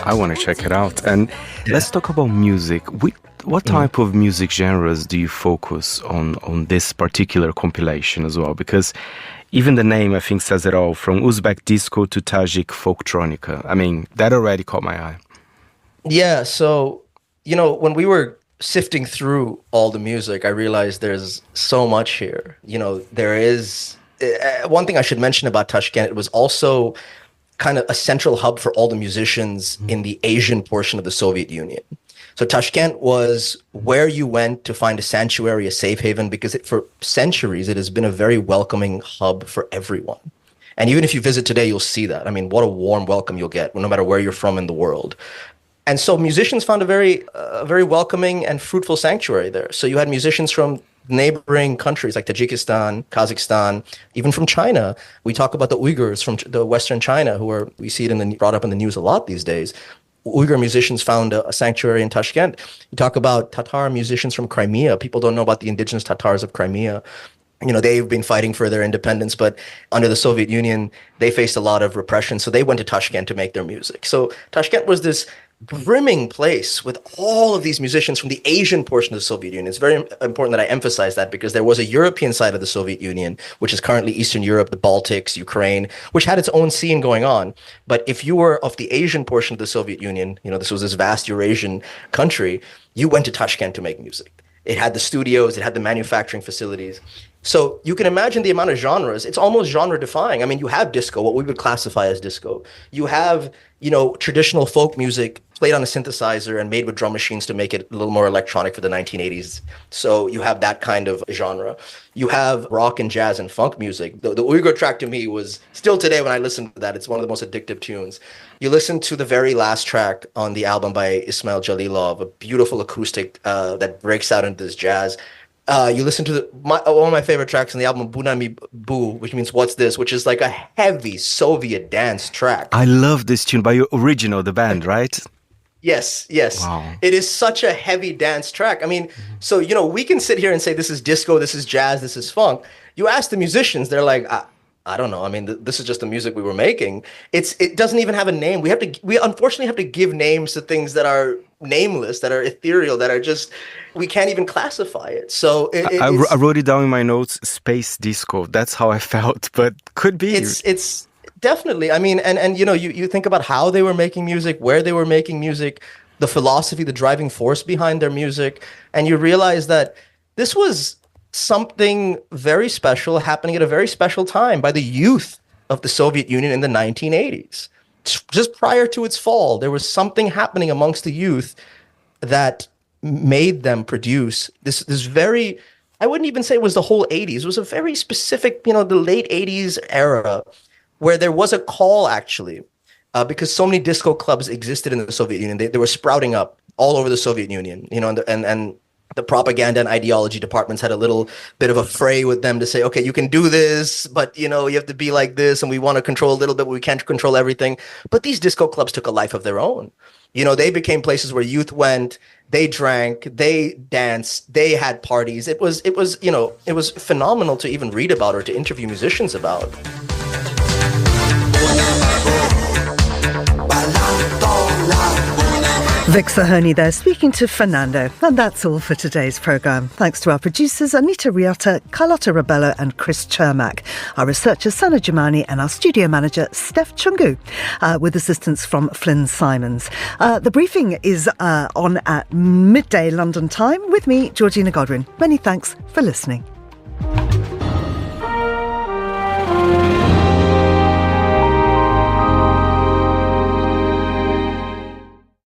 I want to check it out. And let's talk about music. What type of music genres do you focus on this particular compilation as well? Because even the name, I think, says it all, from Uzbek disco to Tajik folktronica. I mean, that already caught my eye. Yeah, so, when we were sifting through all the music, I realized there's so much here. There is... one thing I should mention about Tashkent, it was also kind of a central hub for all the musicians in the Asian portion of the Soviet Union. So Tashkent was where you went to find a sanctuary, a safe haven, because for centuries, it has been a very welcoming hub for everyone. And even if you visit today, you'll see that. I mean, what a warm welcome you'll get, no matter where you're from in the world. And so musicians found a very welcoming and fruitful sanctuary there. So you had musicians from neighboring countries like Tajikistan, Kazakhstan, even from China. We talk about the Uyghurs from the Western China, we see it brought up in the news a lot these days. Uyghur musicians found a sanctuary in Tashkent. You talk about Tatar musicians from Crimea. People don't know about the indigenous Tatars of Crimea. They've been fighting for their independence, but under the Soviet Union, they faced a lot of repression. So they went to Tashkent to make their music. So Tashkent was this brimming place with all of these musicians from the Asian portion of the Soviet Union. It's very important that I emphasize that because there was a European side of the Soviet Union, which is currently Eastern Europe, the Baltics, Ukraine, which had its own scene going on. But if you were of the Asian portion of the Soviet Union, this was this vast Eurasian country, you went to Tashkent to make music. It had the studios, it had the manufacturing facilities. So you can imagine the amount of genres. It's almost genre defying. I mean, you have disco, what we would classify as disco. You have, traditional folk music played on a synthesizer and made with drum machines to make it a little more electronic for the 1980s. So you have that kind of genre. You have rock and jazz and funk music. The Uyghur track to me was, still today when I listen to that, it's one of the most addictive tunes. You listen to the very last track on the album by Ismail Jalilov, a beautiful acoustic that breaks out into this jazz. You listen to one of my favorite tracks on the album, Bunami Bu, which means What's This, which is like a heavy Soviet dance track. I love this tune by Original, the band, right? Yes. Wow. It is such a heavy dance track. I mean, so, we can sit here and say this is disco, this is jazz, this is funk. You ask the musicians, they're like, I don't know. I mean, this is just the music we were making. It doesn't even have a name. We unfortunately have to give names to things that are nameless, that are ethereal, that are just, we can't even classify it. So I wrote it down in my notes, space disco. That's how I felt, but could be. It's definitely, I mean, and you think about how they were making music, where they were making music, the philosophy, the driving force behind their music, and you realize that this was something very special happening at a very special time by the youth of the Soviet Union in the 1980s. Just prior to its fall, there was something happening amongst the youth that made them produce this very, I wouldn't even say it was the whole 80s. It was a very specific, the late 80s era where there was a call actually, because so many disco clubs existed in the Soviet Union. They were sprouting up all over the Soviet Union, and the propaganda and ideology departments had a little bit of a fray with them to say, okay, you can do this, but you have to be like this, and we want to control a little bit, but we can't control everything. But these disco clubs took a life of their own. They became places where youth went They drank, they danced, they had parties. It was phenomenal to even read about or to interview musicians about. Vic Sahoni there, speaking to Fernando. And that's all for today's programme. Thanks to our producers, Anita Riata, Carlotta Rabello and Chris Chermak. Our researcher, Sana Jamani, and our studio manager, Steph Chungu, with assistance from Flynn Simons. The briefing is on at midday London time with me, Georgina Godwin. Many thanks for listening.